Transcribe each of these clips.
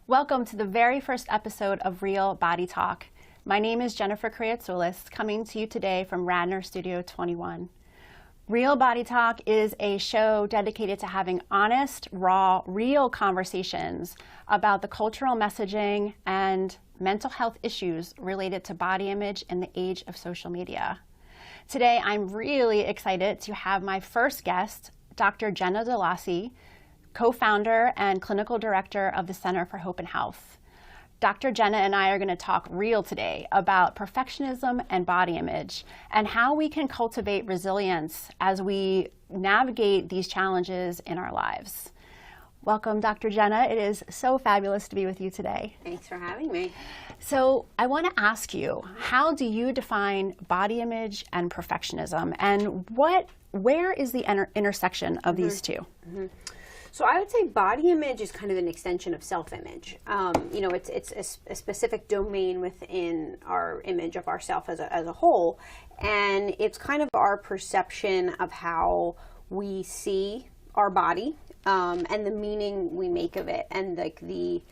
Welcome to the very first episode of Real Body Talk. My name is Jennifer Kreatsoulas, coming to you today from Radnor Studio 21. Real Body Talk is a show dedicated to having honest, raw, real conversations about the cultural messaging and mental health issues related to body image in the age of social media. Today, I'm really excited to have my first guest, Dr. Jenna DiLossi, co-founder and clinical director of the Center for Hope and Health. Dr. Jenna and I are going to talk real today about perfectionism and body image and how we can cultivate resilience as we navigate these challenges in our lives. Welcome, Dr. Jenna. It is so fabulous to be with you today. Thanks for having me. So I want to ask you, how do you define body image and perfectionism, and where is the intersection of these two? So I would say body image is kind of an extension of self-image. It's a specific domain within our image of ourself as a whole, and it's kind of our perception of how we see our body and the meaning we make of it, and like the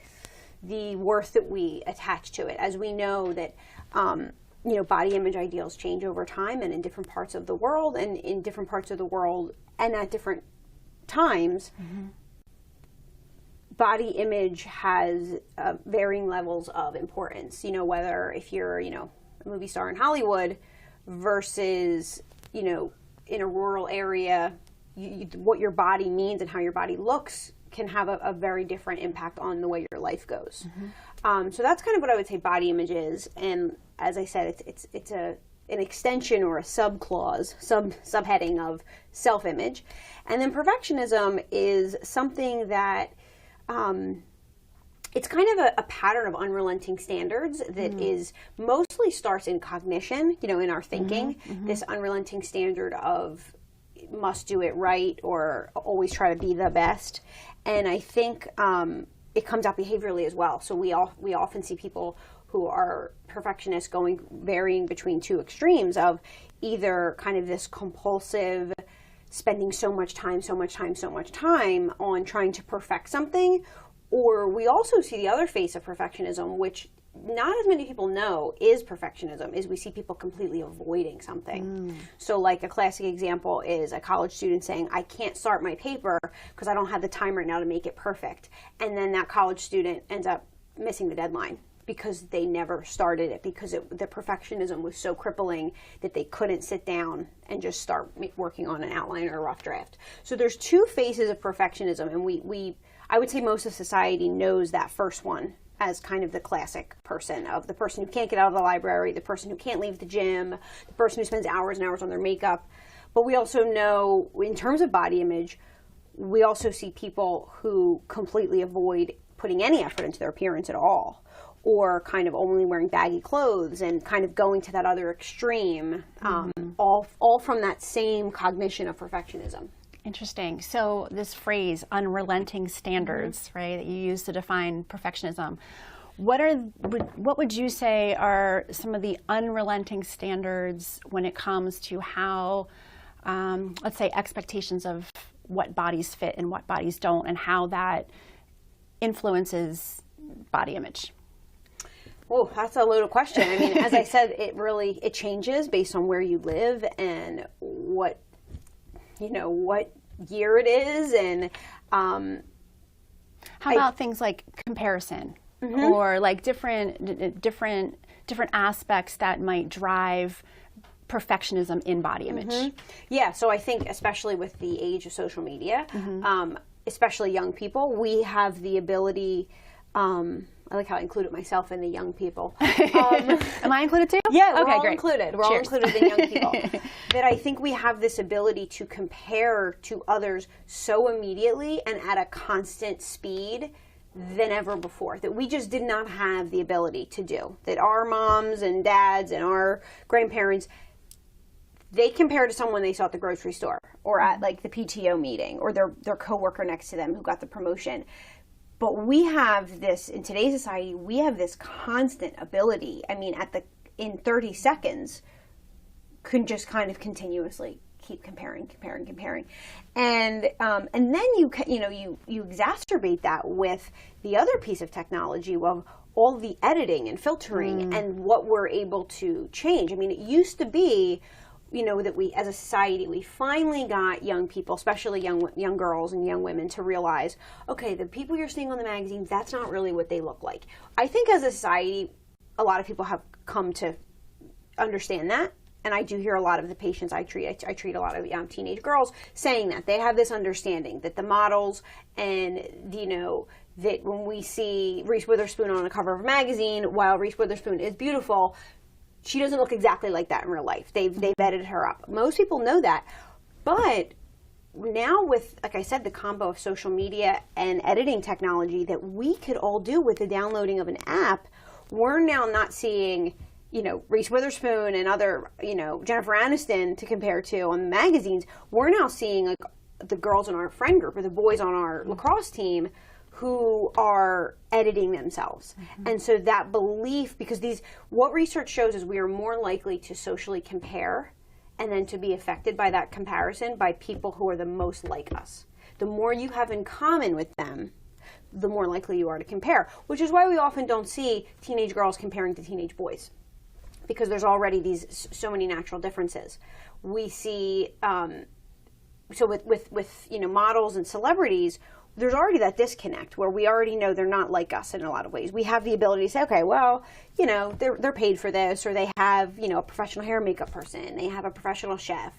worth that we attach to it. As we know that body image ideals change over time and in different parts of the world, and in different parts of the world and at different times. Body image has varying levels of importance, whether if you're, a movie star in Hollywood versus, in a rural area, what your body means and how your body looks can have a very different impact on the way your life goes. So that's kind of what I would say body image is. And as I said, it's an extension or a subheading of self-image. And then perfectionism is something that it's kind of a pattern of unrelenting standards that is mostly starts in cognition, in our thinking, this unrelenting standard of must do it right or always try to be the best. And I think it comes out behaviorally as well. So we often see people who are perfectionists varying between two extremes of either kind of this compulsive spending so much time on trying to perfect something, or we also see the other face of perfectionism, which not as many people know is perfectionism, is we see people completely avoiding something. So like a classic example is a college student saying, I can't start my paper because I don't have the time right now to make it perfect. And then that college student ends up missing the deadline because they never started it, because the perfectionism was so crippling that they couldn't sit down and just start working on an outline or a rough draft. So there's two phases of perfectionism, and I would say most of society knows that first one as kind of the classic person, of the person who can't get out of the library, the person who can't leave the gym, the person who spends hours and hours on their makeup. But we also know, in terms of body image, we also see people who completely avoid putting any effort into their appearance at all, or kind of only wearing baggy clothes and kind of going to that other extreme, all from that same cognition of perfectionism. Interesting. So this phrase, unrelenting standards, right, that you use to define perfectionism, what would you say are some of the unrelenting standards when it comes to how, let's say, expectations of what bodies fit and what bodies don't, and how that influences body image? Oh, that's a loaded question. I mean, as I said, it changes based on where you live and what year it is, and how about things like comparison, or like different aspects that might drive perfectionism in body image? Yeah, so I think especially with the age of social media, especially young people, we have the ability. I like how I included myself in the young people. Am I included too? Yeah, we're okay, all great. included. We're all included in young people. That I think we have this ability to compare to others so immediately and at a constant speed than ever before, that we just did not have the ability to do. That our moms and dads and our grandparents, they compare to someone they saw at the grocery store or at like the PTO meeting, or their coworker next to them who got the promotion. But we have this, in today's society, we have this constant ability. I mean, in 30 seconds, can just kind of continuously keep comparing, and then you exacerbate that with the other piece of technology of all the editing and filtering and what we're able to change. I mean, it used to be, that we, as a society, we finally got young people, especially young girls and young women, to realize, okay, the people you're seeing on the magazines, that's not really what they look like. I think as a society, a lot of people have come to understand that. And I do hear a lot of the patients I treat. I treat a lot of teenage girls saying that they have this understanding that the models and that when we see Reese Witherspoon on the cover of a magazine, while Reese Witherspoon is beautiful, she doesn't look exactly like that in real life. They've edited her up. Most people know that, but now with, like I said, the combo of social media and editing technology that we could all do with the downloading of an app, we're now not seeing Reese Witherspoon and other, Jennifer Aniston to compare to on the magazines. We're now seeing like the girls in our friend group or the boys on our lacrosse team who are editing themselves. And so that belief, because what research shows is we are more likely to socially compare and then to be affected by that comparison by people who are the most like us. The more you have in common with them, the more likely you are to compare, which is why we often don't see teenage girls comparing to teenage boys, because there's already so many natural differences. We see, so with models and celebrities, there's already that disconnect where we already know they're not like us in a lot of ways. We have the ability to say, okay, well, they're paid for this, or they have, a professional hair and makeup person, they have a professional chef,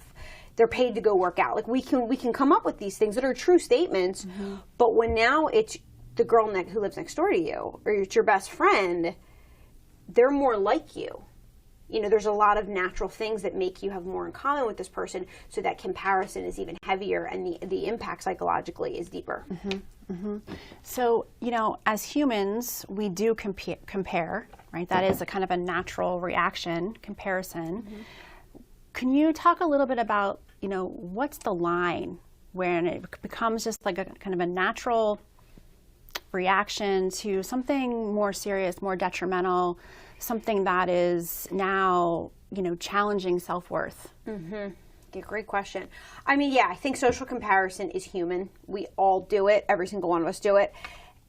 they're paid to go work out. Like we can come up with these things that are true statements, but when now it's the girl who lives next door to you, or it's your best friend, they're more like you. There's a lot of natural things that make you have more in common with this person, so that comparison is even heavier and the impact psychologically is deeper. So, as humans, we do compare, right? That is a kind of a natural reaction, comparison. Can you talk a little bit about, what's the line when it becomes just like a kind of a natural reaction to something more serious, more detrimental, something that is now, challenging self-worth? Yeah, great question. I mean, I think social comparison is human. We all do it. Every single one of us do it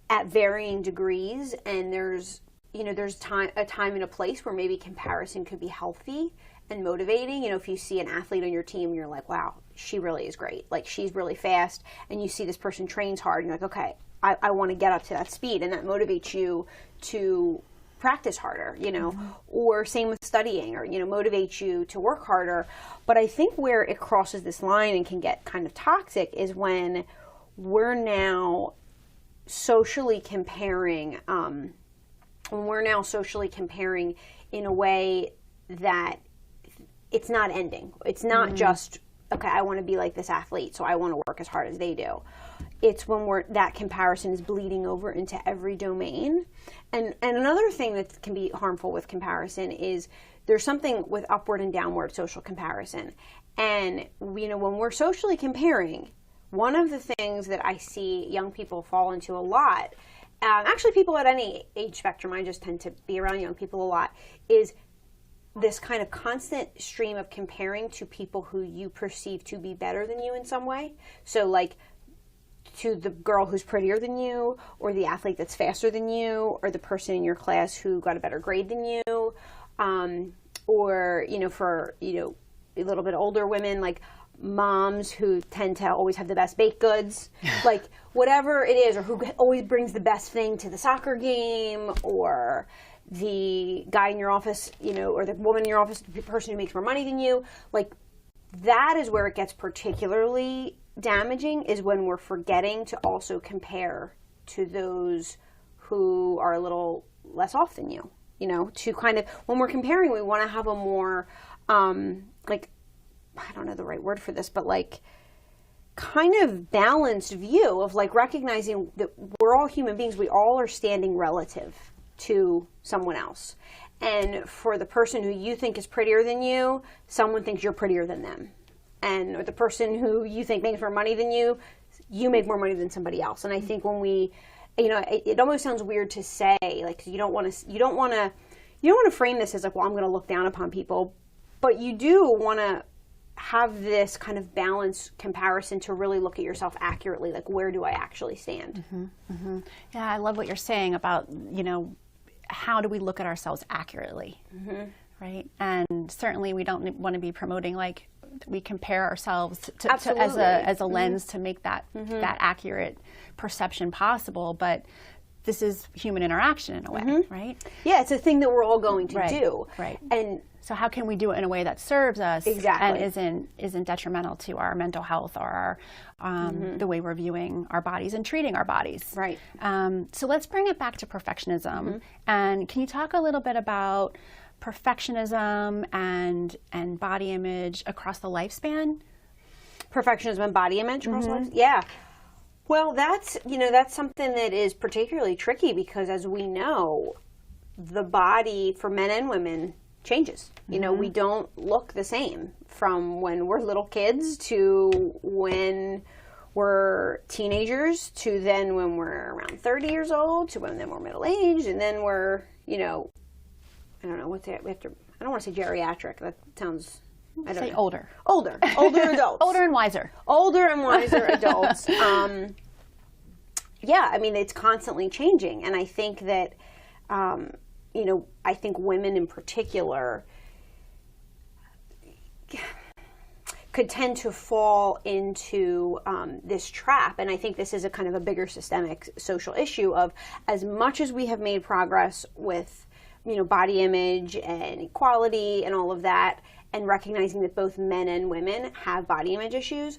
at varying degrees. And there's a time and a place where maybe comparison could be healthy and motivating. If you see an athlete on your team, you're like, wow, she really is great. Like, she's really fast. And you see this person trains hard, and you're like, okay, I want to get up to that speed. And that motivates you to practice harder, or same with studying, or, motivates you to work harder. But I think where it crosses this line and can get kind of toxic is when we're now socially comparing, in a way that it's not ending. It's not just, okay, I want to be like this athlete, so I want to work as hard as they do. It's when that comparison is bleeding over into every domain. And another thing that can be harmful with comparison is there's something with upward and downward social comparison. And, when we're socially comparing, one of the things that I see young people fall into a lot, actually people at any age spectrum, I just tend to be around young people a lot, is this kind of constant stream of comparing to people who you perceive to be better than you in some way. So like, to the girl who's prettier than you, or the athlete that's faster than you, or the person in your class who got a better grade than you, or, for, a little bit older women, like moms who tend to always have the best baked goods, like whatever it is, or who always brings the best thing to the soccer game, or the guy in your office, or the woman in your office, the person who makes more money than you. Like, that is where it gets particularly damaging, is when we're forgetting to also compare to those who are a little less off than you. To kind of, when we're comparing, we want to have a more, like, I don't know the right word for this, but like kind of balanced view of like recognizing that we're all human beings. We all are standing relative to someone else. And for the person who you think is prettier than you, someone thinks you're prettier than them. And or the person who you think makes more money than you make more money than somebody else. And I think when we, it almost sounds weird to say, like, you don't want to frame this as like, well, I'm going to look down upon people, but you do want to have this kind of balanced comparison to really look at yourself accurately, like where do I actually stand? Yeah, I love what you're saying about, how do we look at ourselves accurately, right? And certainly we don't want to be promoting like we compare ourselves to as a lens to make that that accurate perception possible, but this is human interaction in a way, right? Yeah, it's a thing that we're all going to do. Right. And so how can we do it in a way that serves us Exactly. and isn't detrimental to our mental health or our the way we're viewing our bodies and treating our bodies? Right. So let's bring it back to perfectionism. And can you talk a little bit about perfectionism and body image across the lifespan? Perfectionism and body image across life? Yeah. Well, that's something that is particularly tricky because, as we know, the body for men and women changes. We don't look the same from when we're little kids to when we're teenagers to then when we're around 30 years old to when then we're middle aged and then we're, I don't know I don't want to say geriatric. That sounds, I don't know. Older adults. Older and wiser adults. Yeah, I mean, it's constantly changing. And I think that, I think women in particular could tend to fall into this trap. And I think this is a kind of a bigger systemic social issue of, as much as we have made progress with, body image and equality and all of that, and recognizing that both men and women have body image issues,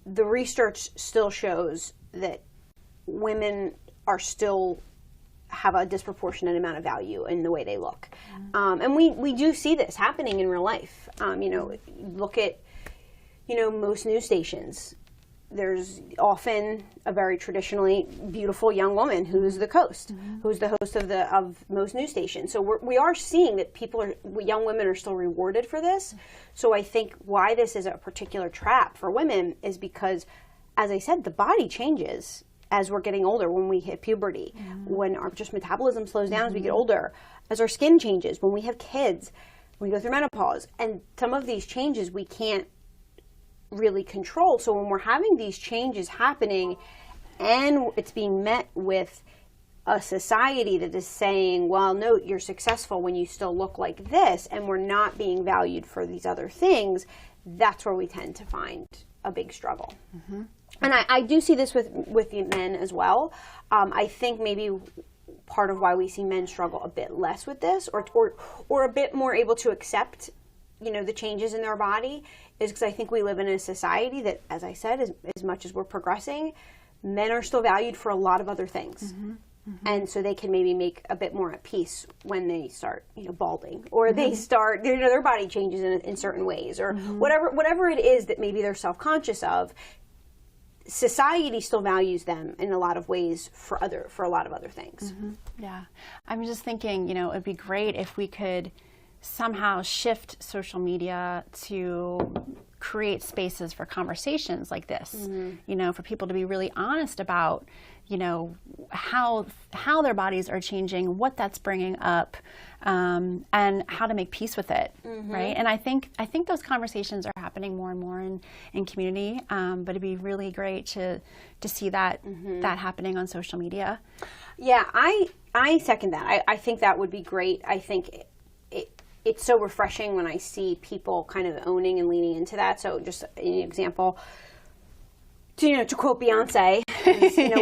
the research still shows that women are still have a disproportionate amount of value in the way they look. And we do see this happening in real life. Look at, most news stations. There's often a very traditionally beautiful young woman who's the host, who's the host of most news stations. So we are seeing that young women are still rewarded for this. So I think why this is a particular trap for women is because, as I said, the body changes as we're getting older, when we hit puberty, when our just metabolism slows down as we get older, as our skin changes, when we have kids, when we go through menopause. And some of these changes we can't really control. So when we're having these changes happening and it's being met with a society that is saying, well, no, you're successful when you still look like this, and we're not being valued for these other things, that's where we tend to find a big struggle. And I do see this with men as well. I think maybe part of why we see men struggle a bit less with this, or a bit more able to accept, the changes in their body, is because I think we live in a society that, as I said, as much as we're progressing, men are still valued for a lot of other things. And so they can maybe make a bit more at peace when they start, balding, or they start, their body changes in certain ways, or whatever it is that maybe they're self-conscious of. Society still values them in a lot of ways for a lot of other things. Yeah. I'm just thinking, it'd be great if we could somehow shift social media to create spaces for conversations like this, for people to be really honest about, how their bodies are changing, what that's bringing up, and how to make peace with it, right? And I think those conversations are happening more and more in community, but it'd be really great to see that that happening on social media. Yeah, I second that. I think that would be great. I think it's so refreshing when I see people kind of owning and leaning into that. So just an example, to quote Beyonce,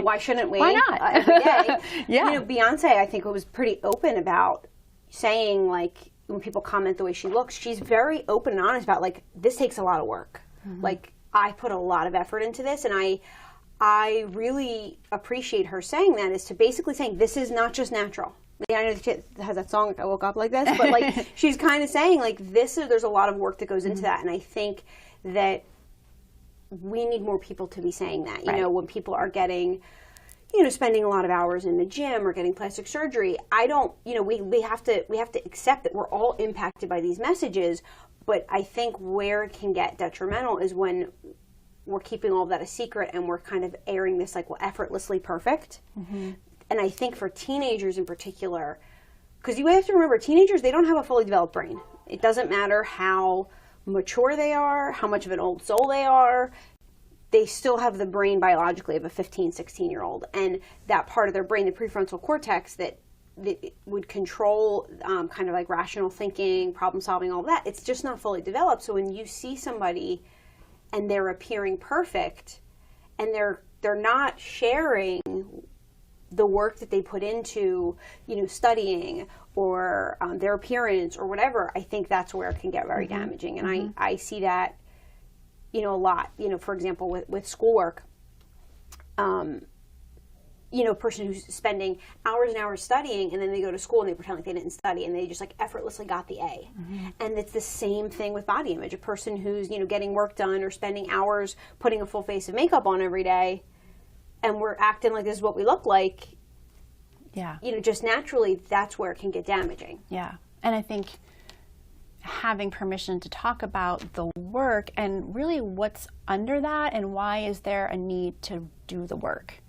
why shouldn't we? Why not? Every day. Yeah. Beyonce, I think, was pretty open about saying, like, when people comment the way she looks, she's very open and honest about, like, this takes a lot of work. Like, I put a lot of effort into this, and I really appreciate her saying that, is to basically saying, this is not just natural. I know the kid has that song, I Woke Up Like This, but like she's kind of saying, like, there's a lot of work that goes into that, and I think that we need more people to be saying that. When people are getting, spending a lot of hours in the gym or getting plastic surgery, we have to accept that we're all impacted by these messages, but I think where it can get detrimental is when we're keeping all of that a secret and we're kind of airing this, like, effortlessly perfect. And I think for teenagers in particular, because you have to remember, teenagers, they don't have a fully developed brain. It doesn't matter how mature they are, how much of an old soul they are, they still have the brain biologically of a 15, 16-year-old. And that part of their brain, the prefrontal cortex that would control kind of like rational thinking, problem solving, all that, it's just not fully developed. So when you see somebody and they're appearing perfect and they're not sharing the work that they put into, studying or their appearance or whatever, I think that's where it can get very damaging. And I see that, a lot, for example, with schoolwork, a person who's spending hours and hours studying, and then they go to school and they pretend like they didn't study, and they just like effortlessly got the A. And it's the same thing with body image. A person who's, getting work done or spending hours putting a full face of makeup on every day, and we're acting like this is what we look like. Yeah. Just naturally, that's where it can get damaging. Yeah. And I think having permission to talk about the work and really what's under that and why is there a need to do the work.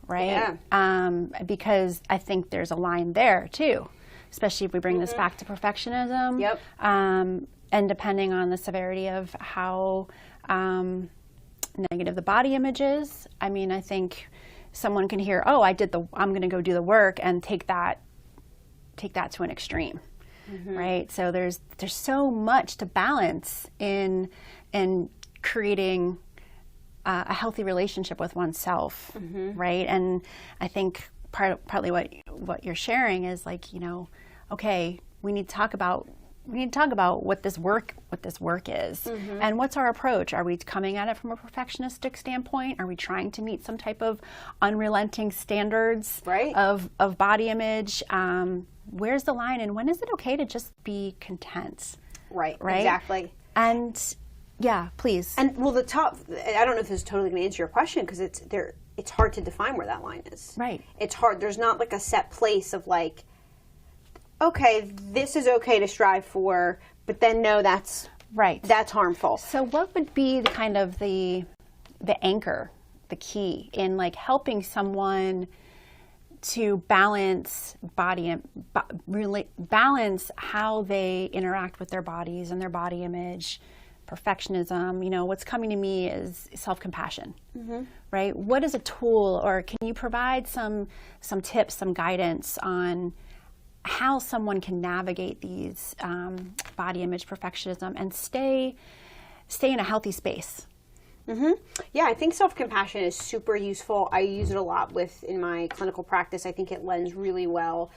Right? Yeah. Because I think there's a line there too, especially if we bring this back to perfectionism. Yep. And depending on the severity of how negative the body image is, I think someone can hear, oh, I'm going to go do the work and take that to an extreme. Right? So there's so much to balance in creating a healthy relationship with oneself, right? And I think partly what you're sharing is like, okay, we need to talk about what this work is, and what's our approach. Are we coming at it from a perfectionistic standpoint? Are we trying to meet some type of unrelenting standards of body image? Where's the line, and when is it okay to just be content? Right. Exactly. And yeah, please. And well, I don't know if this is totally going to answer your question, because it's hard to define where that line is. Right. It's hard. There's not like a set place of like, okay, this is okay to strive for, but then no, that's right. That's harmful. So what would be the kind of the anchor, the key in like helping someone to balance balance how they interact with their bodies and their body image? Perfectionism, what's coming to me is self-compassion, right? What is a tool, or can you provide some tips, some guidance on how someone can navigate these body image perfectionism and stay in a healthy space? Yeah, I think self-compassion is super useful. I use it a lot in my clinical practice. I think it lends really well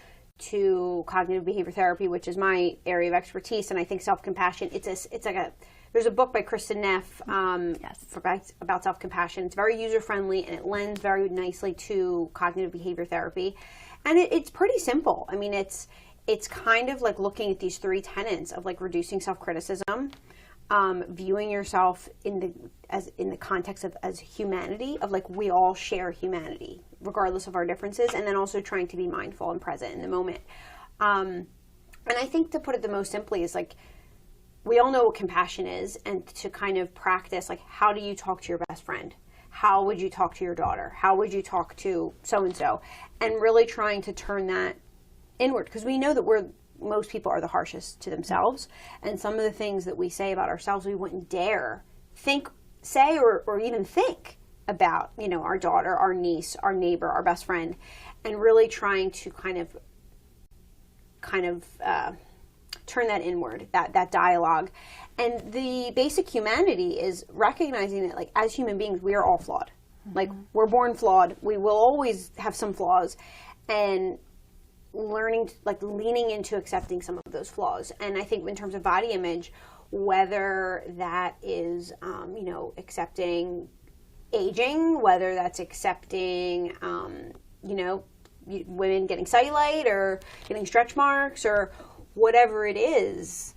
to cognitive behavior therapy, which is my area of expertise. And I think self-compassion, there's a book by Kristen Neff about self-compassion. It's very user-friendly, and it lends very nicely to cognitive behavior therapy. And it's pretty simple. It's kind of like looking at these three tenets of like reducing self-criticism, viewing yourself in the context of as humanity, of like we all share humanity regardless of our differences, and then also trying to be mindful and present in the moment. And I think, to put it the most simply, is like we all know what compassion is, and to kind of practice like, how do you talk to your best friend? How would you talk to your daughter? How would you talk to so-and-so? And really trying to turn that inward, because we know that most people are the harshest to themselves, and some of the things that we say about ourselves we wouldn't dare say or even think about, our daughter, our niece, our neighbor, our best friend, and really trying to kind of turn that inward, that dialogue. And the basic humanity is recognizing that, like, as human beings, we are all flawed. Like, we're born flawed. We will always have some flaws, and leaning into accepting some of those flaws. And I think in terms of body image, whether that is, accepting aging, whether that's accepting, women getting cellulite or getting stretch marks or whatever it is,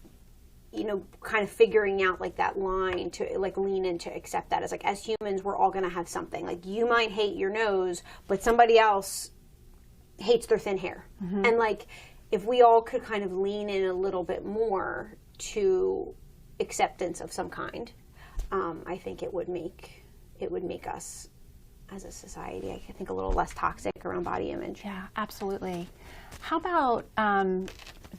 kind of figuring out like that line to like lean in to accept that as humans, we're all going to have something. Like, you might hate your nose, but somebody else hates their thin hair. And like, if we all could kind of lean in a little bit more to acceptance of some kind, I think it would make us as a society, I think, a little less toxic around body image. Yeah, absolutely. How about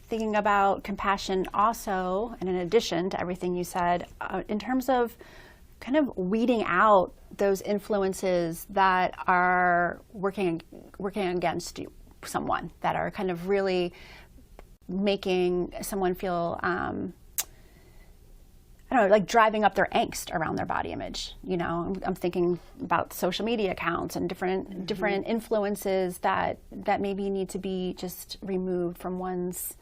thinking about compassion also, and in addition to everything you said, in terms of kind of weeding out those influences that are working against someone, that are kind of really making someone feel, I don't know, like driving up their angst around their body image. You know, I'm thinking about social media accounts and different influences that maybe need to be just removed from one's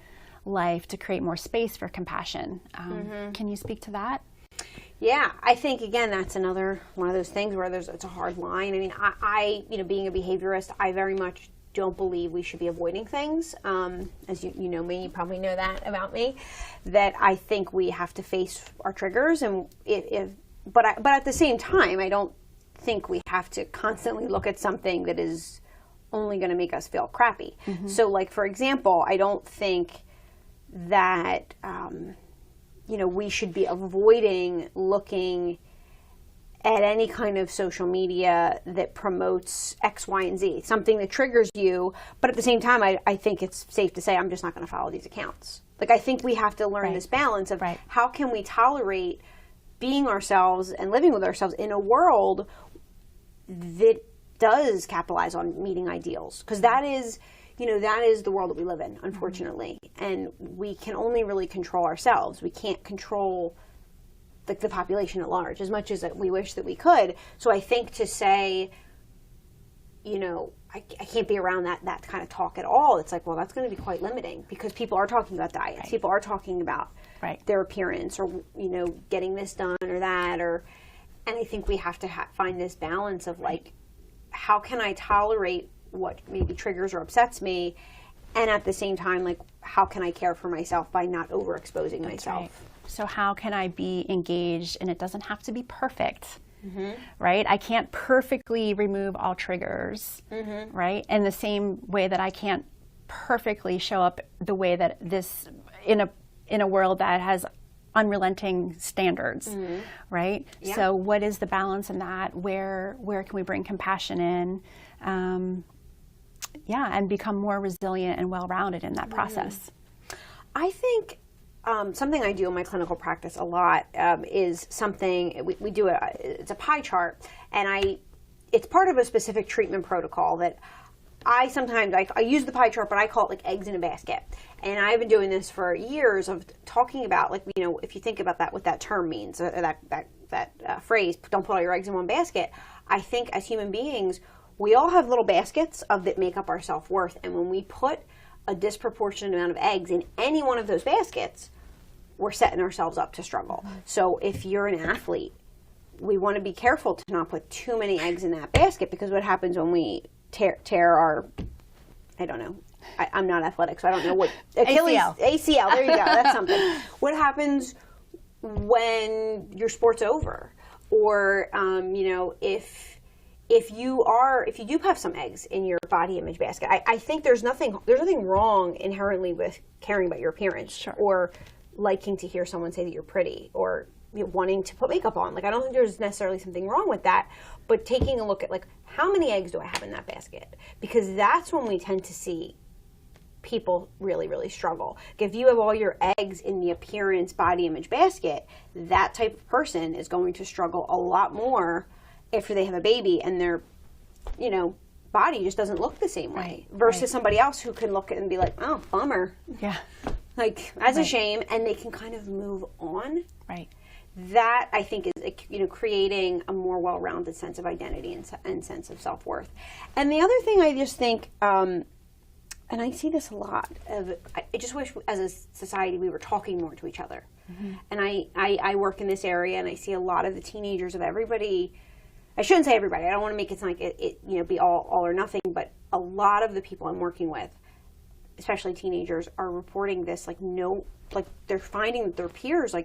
life to create more space for compassion. Can you speak to that? Yeah, I think, again, that's another one of those things where it's a hard line. I mean, I being a behaviorist, I very much don't believe we should be avoiding things. As you know me, you probably know that about me, that I think we have to face our triggers, and but at the same time, I don't think we have to constantly look at something that is only going to make us feel crappy. So, like, for example, I don't think that we should be avoiding looking at any kind of social media that promotes X, Y, and Z, something that triggers you. But at the same time, I think it's safe to say I'm just not going to follow these accounts. Like, I think we have to learn this balance of how can we tolerate being ourselves and living with ourselves in a world that does capitalize on meeting ideals. Because that is the world that we live in, unfortunately. And we can only really control ourselves. We can't control the population at large as much as we wish that we could. So I think to say, I can't be around that kind of talk at all. It's like, well, that's going to be quite limiting, because people are talking about diets. Right. People are talking about their appearance, or, getting this done or that. And I think we have to find this balance of, like, how can I tolerate what maybe triggers or upsets me, and at the same time, like, how can I care for myself by not overexposing myself? Right. So how can I be engaged? And it doesn't have to be perfect, right? I can't perfectly remove all triggers, right? And the same way that I can't perfectly show up the way that this in a world that has unrelenting standards, right? Yeah. So what is the balance in that? Where can we bring compassion in? And become more resilient and well-rounded in that process. I think something I do in my clinical practice a lot is something we do. It's a pie chart, and it's part of a specific treatment protocol that I sometimes I use the pie chart, but I call it like eggs in a basket. And I've been doing this for years of talking about, like, if you think about that, what that term means, that phrase, don't put all your eggs in one basket. I think as human beings, we all have little baskets that make up our self-worth. And when we put a disproportionate amount of eggs in any one of those baskets, we're setting ourselves up to struggle. So if you're an athlete, we want to be careful to not put too many eggs in that basket, because what happens when we tear our, I don't know, I'm not athletic, so I don't know what, Achilles, ACL, there you go, that's something. What happens when your sport's over? Or, if you do have some eggs in your body image basket, I think there's nothing wrong inherently with caring about your appearance, or liking to hear someone say that you're pretty, or wanting to put makeup on. Like, I don't think there's necessarily something wrong with that, but taking a look at, like, how many eggs do I have in that basket? Because that's when we tend to see people really, really struggle. If you have all your eggs in the appearance body image basket, that type of person is going to struggle a lot more after they have a baby and their, body just doesn't look the same way, versus somebody else who can look at it and be like, oh, bummer. Yeah. Like, that's a shame, and they can kind of move on. Right. That, I think, is, creating a more well-rounded sense of identity and sense of self-worth. And the other thing I just think, and I see this a lot, I just wish as a society we were talking more to each other. And I work in this area, and I see a lot of the teenagers of everybody. I shouldn't say everybody. I don't want to make it sound like it be all or nothing, but a lot of the people I'm working with, especially teenagers, are reporting this, they're finding that their peers,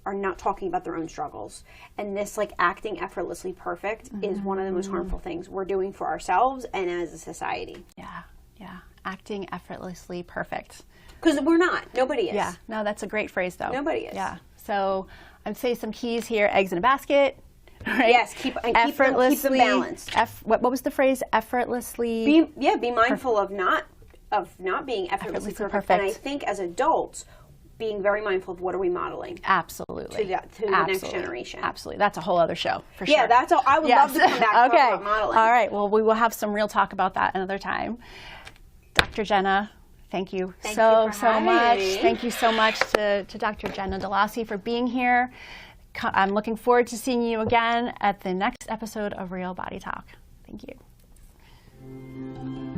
are not talking about their own struggles. And this, acting effortlessly perfect is one of the most harmful things we're doing for ourselves and as a society. Yeah. Acting effortlessly perfect. Because we're not. Nobody is. Yeah. No, that's a great phrase, though. Nobody is. Yeah. So I'd say some keys here: eggs in a basket. Right? Yes, keep them balanced. What was the phrase? Effortlessly. Be mindful of not of not being effortlessly perfect. And I think as adults, being very mindful of what are we modeling. Absolutely. To the next generation. Absolutely. That's a whole other show, for sure. Yeah, that's all. I would love to come back and talk about modeling. All right. Well, we will have some real talk about that another time. Dr. Jenna, thank you so much. Thank you so much to Dr. Jenna DiLossi for being here. I'm looking forward to seeing you again at the next episode of Real Body Talk. Thank you.